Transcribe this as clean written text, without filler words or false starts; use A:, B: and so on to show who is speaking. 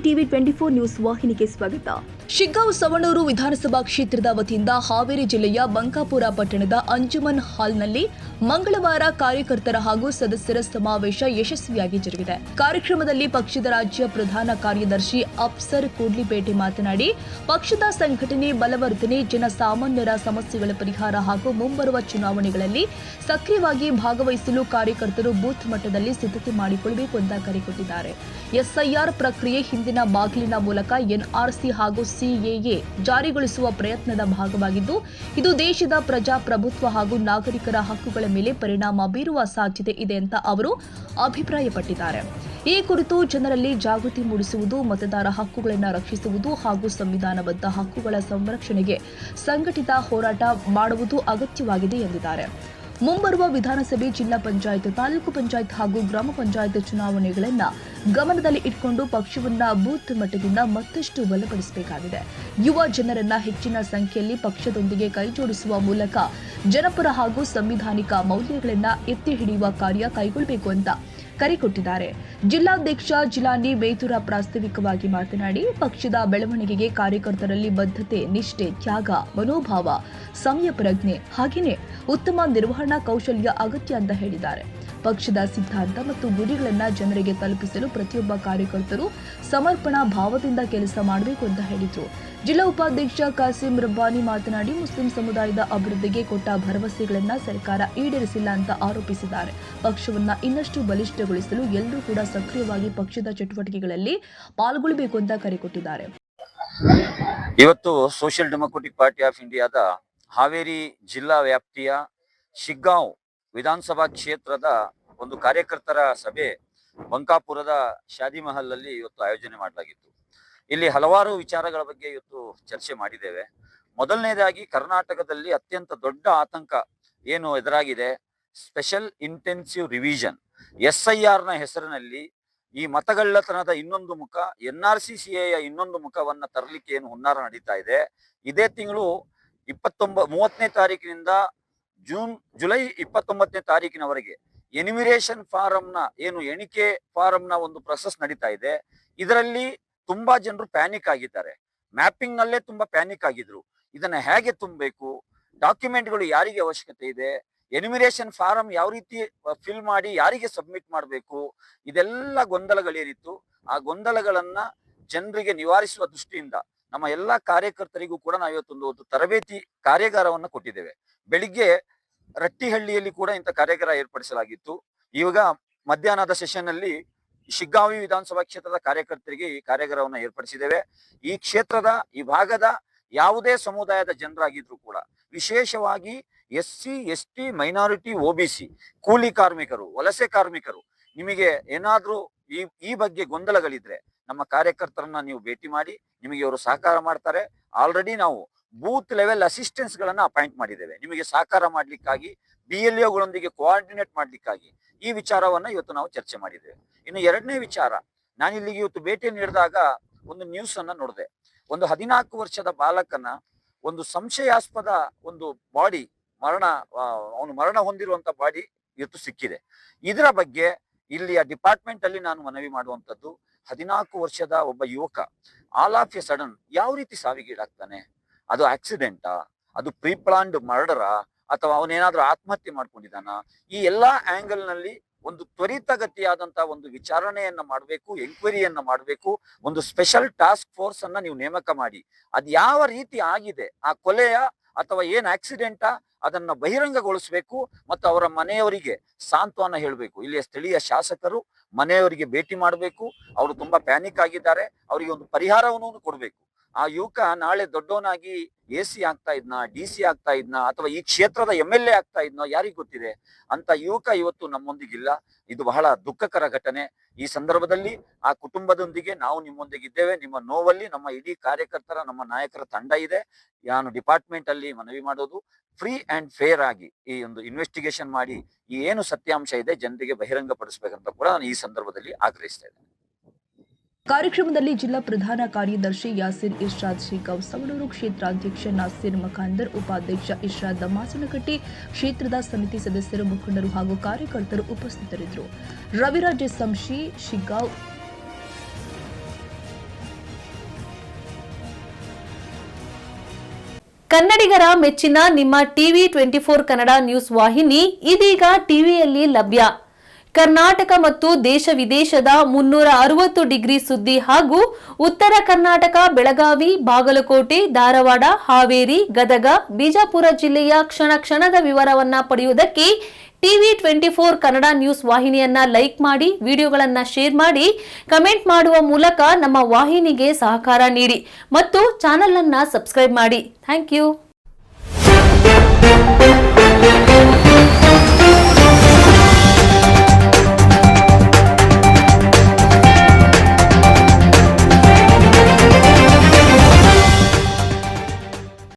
A: TV 24 news ವಾಹಿನಿಗೆ ಸ್ವಾಗತ. ಶಿಗ್ಗಾಂವ್ ಸವಣೂರು ವಿಧಾನಸಭಾ ಕ್ಷೇತ್ರದ ವತಿಯಿಂದ ಹಾವೇರಿ ಜಿಲ್ಲೆಯ ಬಂಕಾಪುರ ಪಟ್ಟಣದ ಅಂಜುಮನ್ ಹಾಲ್ನಲ್ಲಿ ಮಂಗಳವಾರ ಕಾರ್ಯಕರ್ತರ ಹಾಗೂ ಸದಸ್ಯರ ಸಮಾವೇಶ ಯಶಸ್ವಿಯಾಗಿ ಜರುಗಿದೆ. ಕಾರ್ಯಕ್ರಮದಲ್ಲಿ ಪಕ್ಷದ ರಾಜ್ಯ ಪ್ರಧಾನ ಕಾರ್ಯದರ್ಶಿ ಅಫ್ಸರ್ ಕೂಡ್ಲಿಪೇಟೆ ಮಾತನಾಡಿ, ಪಕ್ಷದ ಸಂಘಟನೆ ಬಲವರ್ಧನೆ, ಜನಸಾಮಾನ್ಯರ ಸಮಸ್ಯೆಗಳ ಪರಿಹಾರ ಹಾಗೂ ಮುಂಬರುವ ಚುನಾವಣೆಗಳಲ್ಲಿ ಸಕ್ರಿಯವಾಗಿ ಭಾಗವಹಿಸಲು ಕಾರ್ಯಕರ್ತರು ಬೂತ್ ಮಟ್ಟದಲ್ಲಿ ಸಿದ್ಧತೆ ಮಾಡಿಕೊಳ್ಳಬೇಕು ಅಂತ ಕರೆ ಕೊಟ್ಟಿದ್ದಾರೆ. ಎಸ್ಐಆರ್ ಪ್ರಕ್ರಿಯೆ ಹಿಂದಿನ ಬಾಗಿಲಿನ ಮೂಲಕ ಎನ್ಆರ್ಸಿ ಹಾಗೂ ಸಿಎಎ ಜಾರಿಗೊಳಿಸುವ ಪ್ರಯತ್ನದ ಭಾಗವಾಗಿದ್ದು, ಇದು ದೇಶದ ಪ್ರಜಾಪ್ರಭುತ್ವ ಹಾಗೂ ನಾಗರಿಕರ ಹಕ್ಕುಗಳ ಮೇಲೆ ಪರಿಣಾಮ ಬೀರುವ ಸಾಧ್ಯತೆ ಇದೆ ಅಂತ ಅವರು ಅಭಿಪ್ರಾಯಪಟ್ಟಿದ್ದಾರೆ. ಈ ಕುರಿತು ಜನರಲ್ಲಿ ಜಾಗೃತಿ ಮೂಡಿಸುವುದು, ಮತದಾರ ಹಕ್ಕುಗಳನ್ನು ರಕ್ಷಿಸುವುದು ಹಾಗೂ ಸಂವಿಧಾನಬದ್ಧ ಹಕ್ಕುಗಳ ಸಂರಕ್ಷಣೆಗೆ ಸಂಘಟಿತ ಹೋರಾಟ ಮಾಡುವುದು ಅಗತ್ಯವಾಗಿದೆ ಎಂದಿದ್ದಾರೆ. ಮುಂಬರುವ ವಿಧಾನಸಭೆ, ಜಿಲ್ಲಾ ಪಂಚಾಯತ್, ತಾಲೂಕು ಪಂಚಾಯತ್ ಹಾಗೂ ಗ್ರಾಮ ಪಂಚಾಯತ್ ಚುನಾವಣೆಗಳನ್ನು ಗಮನದಲ್ಲಿ ಇಟ್ಟುಕೊಂಡು ಪಕ್ಷವನ್ನ ಬೂತ್ ಮಟ್ಟದಿಂದ ಮತ್ತಷ್ಟು ಬಲಪಡಿಸಬೇಕಾಗಿದೆ. ಯುವ ಜನರನ್ನ ಹೆಚ್ಚಿನ ಸಂಖ್ಯೆಯಲ್ಲಿ ಪಕ್ಷದೊಂದಿಗೆ ಕೈಜೋಡಿಸುವ ಮೂಲಕ ಜನಪರ ಹಾಗೂ ಸಂವಿಧಾನಿಕ ಮೌಲ್ಯಗಳನ್ನು ಎತ್ತಿ ಹಿಡಿಯುವ ಕಾರ್ಯ ಕೈಗೊಳ್ಳಬೇಕು ಅಂತ ಕರೆ ಕೊಟ್ಟಿದ್ದಾರೆ. ಜಿಲ್ಲಾಧ್ಯಕ್ಷ ಜಿಲಾನಿ ಬೇತೂರ ಪ್ರಾಸ್ತಾವಿಕವಾಗಿ ಮಾತನಾಡಿ, ಪಕ್ಷದ ಬೆಳವಣಿಗೆಗೆ ಕಾರ್ಯಕರ್ತರಲ್ಲಿ ಬದ್ಧತೆ, ನಿಷ್ಠೆ, ತ್ಯಾಗ, ಮನೋಭಾವ, ಸಮಯ ಪ್ರಜ್ಞೆ ಹಾಗೆಯೇ ಉತ್ತಮ ನಿರ್ವಹಣಾ ಕೌಶಲ್ಯ ಅಗತ್ಯ ಅಂತ ಹೇಳಿದ್ದಾರೆ. ಪಕ್ಷದ ಸಿದ್ಧಾಂತ ಮತ್ತು ಗುರಿಗಳನ್ನು ಜನರಿಗೆ ತಲುಪಿಸಲು ಪ್ರತಿಯೊಬ್ಬ ಕಾರ್ಯಕರ್ತರು ಸಮರ್ಪಣಾ ಭಾವದಿಂದ ಕೆಲಸ ಮಾಡಬೇಕು ಅಂತ ಹೇಳಿದರು. ಜಿಲ್ಲಾ ಉಪಾಧ್ಯಕ್ಷ ಕಾಸಿಂ ರಬ್ಬಾನಿ ಮಾತನಾಡಿ, ಮುಸ್ಲಿಂ ಸಮುದಾಯದ ಅಭಿವೃದ್ಧಿಗೆ ಕೊಟ್ಟ ಭರವಸೆಗಳನ್ನು ಸರ್ಕಾರ ಈಡೇರಿಸಿಲ್ಲ ಅಂತ ಆರೋಪಿಸಿದ್ದಾರೆ. ಪಕ್ಷವನ್ನು ಇನ್ನಷ್ಟು ಬಲಿಷ್ಠಗೊಳಿಸಲು ಎಲ್ಲರೂ ಕೂಡ ಸಕ್ರಿಯವಾಗಿ ಪಕ್ಷದ ಚಟುವಟಿಕೆಗಳಲ್ಲಿ ಪಾಲ್ಗೊಳ್ಳಬೇಕು ಅಂತ ಕರೆ ಕೊಟ್ಟಿದ್ದಾರೆ.
B: ಇವತ್ತು ಸೋಷಿಯಲ್ ಡೆಮೊಕ್ರೆಟಿಕ್ ಪಾರ್ಟಿ ಆಫ್ ಇಂಡಿಯಾದ ಹಾವೇರಿ ಜಿಲ್ಲಾ ವ್ಯಾಪ್ತಿಯ ಶಿಗ್ಗಾಂವ್ ವಿಧಾನಸಭಾ ಕ್ಷೇತ್ರದ ಒಂದು ಕಾರ್ಯಕರ್ತರ ಸಭೆ ಬಂಕಾಪುರದ ಶಾದಿ ಮಹಲ್ನಲ್ಲಿ ಇವತ್ತು ಆಯೋಜನೆ ಮಾಡಲಾಗಿತ್ತು. ಇಲ್ಲಿ ಹಲವಾರು ವಿಚಾರಗಳ ಬಗ್ಗೆ ಇವತ್ತು ಚರ್ಚೆ ಮಾಡಿದ್ದೇವೆ. ಮೊದಲನೇದಾಗಿ, ಕರ್ನಾಟಕದಲ್ಲಿ ಅತ್ಯಂತ ದೊಡ್ಡ ಆತಂಕ ಏನು ಎದುರಾಗಿದೆ, ಸ್ಪೆಷಲ್ ಇಂಟೆನ್ಸಿವ್ ರಿವಿಷನ್ ಎಸ್ಐಆರ್ ನ ಹೆಸರಿನಲ್ಲಿ ಈ ಮತಗಳ್ಳತನದ ಇನ್ನೊಂದು ಮುಖ, ಎನ್ಆರ್ಸಿ ಸಿಎಯ ಇನ್ನೊಂದು ಮುಖವನ್ನ ತರಲಿಕ್ಕೆ ಏನು ಹುನ್ನಾರ ನಡೀತಾ ಇದೆ. ಇದೇ ತಿಂಗಳು 30ನೇ ತಾರೀಕಿನಿಂದ ಜುಲೈ 29ನೇ ತಾರೀಕಿನವರೆಗೆ ಎನಿಮಿರೇಷನ್ ಫಾರಂನ ಏನು ಎಣಿಕೆ ಫಾರಂನ ಒಂದು ಪ್ರೊಸೆಸ್ ನಡೀತಾ ಇದೆ. ಇದರಲ್ಲಿ ತುಂಬಾ ಜನರು ಪ್ಯಾನಿಕ್ ಆಗಿದ್ದಾರೆ. ಮ್ಯಾಪಿಂಗ್ ನಲ್ಲೇ ತುಂಬಾ ಪ್ಯಾನಿಕ್ ಆಗಿದ್ರು. ಇದನ್ನ ಹೇಗೆ ತುಂಬಬೇಕು, ಡಾಕ್ಯುಮೆಂಟ್ಗಳು ಯಾರಿಗೆ ಅವಶ್ಯಕತೆ ಇದೆ, ಎನಿಮಿರೇಷನ್ ಫಾರಂ ಯಾವ ರೀತಿ ಫಿಲ್ ಮಾಡಿ ಯಾರಿಗೆ ಸಬ್ಮಿಟ್ ಮಾಡಬೇಕು, ಇದೆಲ್ಲ ಗೊಂದಲಗಳೇನಿತ್ತು. ಆ ಗೊಂದಲಗಳನ್ನ ಜನರಿಗೆ ನಿವಾರಿಸುವ ದೃಷ್ಟಿಯಿಂದ ನಮ್ಮ ಎಲ್ಲಾ ಕಾರ್ಯಕರ್ತರಿಗೂ ಕೂಡ ನಾವು ಇವತ್ತೊಂದು ತರಬೇತಿ ಕಾರ್ಯಾಗಾರವನ್ನು ಕೊಟ್ಟಿದ್ದೇವೆ. ಬೆಳಿಗ್ಗೆ ರಟ್ಟಿಹಳ್ಳಿಯಲ್ಲಿ ಕೂಡ ಇಂಥ ಕಾರ್ಯಾಗಾರ ಏರ್ಪಡಿಸಲಾಗಿತ್ತು. ಇವಾಗ ಮಧ್ಯಾಹ್ನದ ಸೆಷನ್ ಅಲ್ಲಿ ಶಿಗ್ಗಾಂವಿ ವಿಧಾನಸಭಾ ಕ್ಷೇತ್ರದ ಕಾರ್ಯಕರ್ತರಿಗೆ ಈ ಕಾರ್ಯಾಗಾರವನ್ನು ಏರ್ಪಡಿಸಿದ್ದೇವೆ. ಈ ಕ್ಷೇತ್ರದ, ಈ ಭಾಗದ ಯಾವುದೇ ಸಮುದಾಯದ ಜನರಾಗಿದ್ರು ಕೂಡ, ವಿಶೇಷವಾಗಿ SC, ST, ಮೈನಾರಿಟಿ, OBC, ಕೂಲಿ ಕಾರ್ಮಿಕರು, ವಲಸೆ ಕಾರ್ಮಿಕರು, ನಿಮಗೆ ಏನಾದ್ರೂ ಈ ಬಗ್ಗೆ ಗೊಂದಲಗಳಿದ್ರೆ ನಮ್ಮ ಕಾರ್ಯಕರ್ತರನ್ನ ನೀವು ಭೇಟಿ ಮಾಡಿ, ನಿಮಗೆ ಇವರು ಸಹಕಾರ ಮಾಡ್ತಾರೆ. ಆಲ್ರೆಡಿ ನಾವು ಬೂತ್ ಲೆವೆಲ್ ಅಸಿಸ್ಟೆನ್ಸ್ ಗಳನ್ನ ಅಪಾಯಿಂಟ್ ಮಾಡಿದ್ದೇವೆ, ನಿಮಗೆ ಸಹಕಾರ ಮಾಡ್ಲಿಕ್ಕಾಗಿ, BLOಗಳೊಂದಿಗೆ ಕೋಆರ್ಡಿನೇಟ್ ಮಾಡ್ಲಿಕ್ಕಾಗಿ. ಈ ವಿಚಾರವನ್ನ ಇವತ್ತು ನಾವು ಚರ್ಚೆ ಮಾಡಿದ್ದೇವೆ. ಇನ್ನು ಎರಡನೇ ವಿಚಾರ, ನಾನು ಇಲ್ಲಿಗೆ ಇವತ್ತು ಭೇಟಿ ನೀಡಿದಾಗ ಒಂದು ನ್ಯೂಸ್ ಅನ್ನ ನೋಡಿದೆ. ಒಂದು 14 ವರ್ಷದ ಬಾಲಕನ ಒಂದು ಸಂಶಯಾಸ್ಪದ ಒಂದು ಬಾಡಿ, ಅವನು ಮರಣ ಹೊಂದಿರುವಂತ ಬಾಡಿ ಇವತ್ತು ಸಿಕ್ಕಿದೆ. ಇದರ ಬಗ್ಗೆ ಇಲ್ಲಿಯ ಡಿಪಾರ್ಟ್ಮೆಂಟ್ ಅಲ್ಲಿ ನಾನು ಮನವಿ ಮಾಡುವಂತದ್ದು, 14 ವರ್ಷದ ಒಬ್ಬ ಯುವಕ ಆಲ್ ಆಫ್ ಎ ಸಡನ್ ಯಾವ ರೀತಿ ಸಾವಿಗೀಡಾಗ್ತಾನೆ? ಅದು ಆಕ್ಸಿಡೆಂಟಾ, ಅದು ಪ್ರೀಪ್ಲಾನ್ಡ್ ಮರ್ಡರಾ, ಅಥವಾ ಅವನೇನಾದ್ರೂ ಆತ್ಮಹತ್ಯೆ ಮಾಡ್ಕೊಂಡಿದ್ದಾನ? ಈ ಎಲ್ಲಾ ಆಂಗಲ್ ನಲ್ಲಿ ಒಂದು ತ್ವರಿತಗತಿಯಾದಂತ ಒಂದು ವಿಚಾರಣೆಯನ್ನ ಮಾಡಬೇಕು, ಎಂಕ್ವೈರಿಯನ್ನ ಮಾಡಬೇಕು. ಒಂದು ಸ್ಪೆಷಲ್ ಟಾಸ್ಕ್ ಫೋರ್ಸ್ ಅನ್ನ ನೀವು ನೇಮಕ ಮಾಡಿ, ಅದ್ ಯಾವ ರೀತಿ ಆಗಿದೆ, ಆ ಕೊಲೆಯ ಅಥವಾ ಏನ್ ಆಕ್ಸಿಡೆಂಟಾ, ಅದನ್ನ ಬಹಿರಂಗಗೊಳಿಸಬೇಕು ಮತ್ತು ಅವರ ಮನೆಯವರಿಗೆ ಸಾಂತ್ವನ ಹೇಳಬೇಕು. ಇಲ್ಲಿಯ ಸ್ಥಳೀಯ ಶಾಸಕರು ಮನೆಯವರಿಗೆ ಭೇಟಿ ಮಾಡಬೇಕು. ಅವರು ತುಂಬಾ ಪ್ಯಾನಿಕ್ ಆಗಿದ್ದಾರೆ, ಅವರಿಗೆ ಒಂದು ಪರಿಹಾರವನ್ನು ಕೊಡಬೇಕು. ಆ ಯುವಕ ನಾಳೆ ದೊಡ್ಡವನಾಗಿ AC ಆಗ್ತಾ ಇದ್ನ, DC ಆಗ್ತಾ ಇದ್ನ, ಅಥವಾ ಈ ಕ್ಷೇತ್ರದ MLA ಆಗ್ತಾ ಇದ್ನೋ ಯಾರಿಗ್ ಗೊತ್ತಿದೆ. ಅಂತ ಯುವಕ ಇವತ್ತು ನಮ್ಮೊಂದಿಗಿಲ್ಲ. ಇದು ಬಹಳ ದುಃಖಕರ ಘಟನೆ. ಈ ಸಂದರ್ಭದಲ್ಲಿ ಆ ಕುಟುಂಬದೊಂದಿಗೆ ನಾವು ನಿಮ್ಮೊಂದಿಗಿದ್ದೇವೆ. ನಿಮ್ಮ ನೋವಲ್ಲಿ ನಮ್ಮ ಇಡೀ ಕಾರ್ಯಕರ್ತರ, ನಮ್ಮ ನಾಯಕರ ತಂಡ ಇದೆ. ನಾನು ಡಿಪಾರ್ಟ್ಮೆಂಟ್ ಅಲ್ಲಿ ಮನವಿ ಮಾಡೋದು, ಫ್ರೀ ಅಂಡ್ ಫೇರ್ ಆಗಿ ಈ ಒಂದು ಇನ್ವೆಸ್ಟಿಗೇಷನ್ ಮಾಡಿ ಈ ಏನು ಸತ್ಯಾಂಶ ಇದೆ ಜನರಿಗೆ ಬಹಿರಂಗಪಡಿಸಬೇಕಂತ ಕೂಡ ನಾನು ಈ ಸಂದರ್ಭದಲ್ಲಿ ಆಗ್ರಹಿಸ್ತಾ ಇದ್ದೇನೆ.
A: ಕಾರ್ಯಕ್ರಮದಲ್ಲಿ ಜಿಲ್ಲಾ ಪ್ರಧಾನ ಕಾರ್ಯದರ್ಶಿ ಯಾಸಿರ್ ಇರ್ಷಾದ್ ಶಿಗ್ಗಾಂವ್, ಸವಣೂರು ಕ್ಷೇತ್ರಾಧ್ಯಕ್ಷ ನಾಸಿರ್ ಮಖಾಂದರ್, ಉಪಾಧ್ಯಕ್ಷ ಇರ್ಷಾದ್ ದಮಾಸನಕಟ್ಟಿ, ಕ್ಷೇತ್ರದ ಸಮಿತಿ ಸದಸ್ಯರು, ಮುಖಂಡರು ಹಾಗೂ ಕಾರ್ಯಕರ್ತರು ಉಪಸ್ಥಿತರಿದ್ದರು. ರವಿರಾಜ್ ಸಂಶಿ, ಶಿಗ್ಗಾಂವ್
C: ಕನ್ನಡಿಗರ ಮೆಚ್ಚಿನ ನಿಮ್ಮ ಟಿವಿ 24 ಕನ್ನಡ ನ್ಯೂಸ್ ವಾಹಿನಿ ಇದೀಗ ಟಿವಿಯಲ್ಲಿ ಲಭ್ಯ. ಕರ್ನಾಟಕ ಮತ್ತು ದೇಶ ವಿದೇಶದ 360 ಡಿಗ್ರಿ ಸುದ್ದಿ ಹಾಗೂ ಉತ್ತರ ಕರ್ನಾಟಕ, ಬೆಳಗಾವಿ, ಬಾಗಲಕೋಟೆ, ಧಾರವಾಡ, ಹಾವೇರಿ, ಗದಗ, ಬಿಜಾಪುರ ಜಿಲ್ಲೆಯ ಕ್ಷಣ ಕ್ಷಣದ ವಿವರವನ್ನ ಪಡೆಯುವುದಕ್ಕೆ ಟಿವಿ 24 ಕನ್ನಡ ನ್ಯೂಸ್ ವಾಹಿನಿಯನ್ನ ಲೈಕ್ ಮಾಡಿ, ವಿಡಿಯೋಗಳನ್ನ ಶೇರ್ ಮಾಡಿ, ಕಮೆಂಟ್ ಮಾಡುವ ಮೂಲಕ ನಮ್ಮ ವಾಹಿನಿಗೆ ಸಹಕಾರ ನೀಡಿ ಮತ್ತು ಚಾನೆಲ್ ಅನ್ನ ಸಬ್ಸ್ಕ್ರೈಬ್ ಮಾಡಿ. Thank you.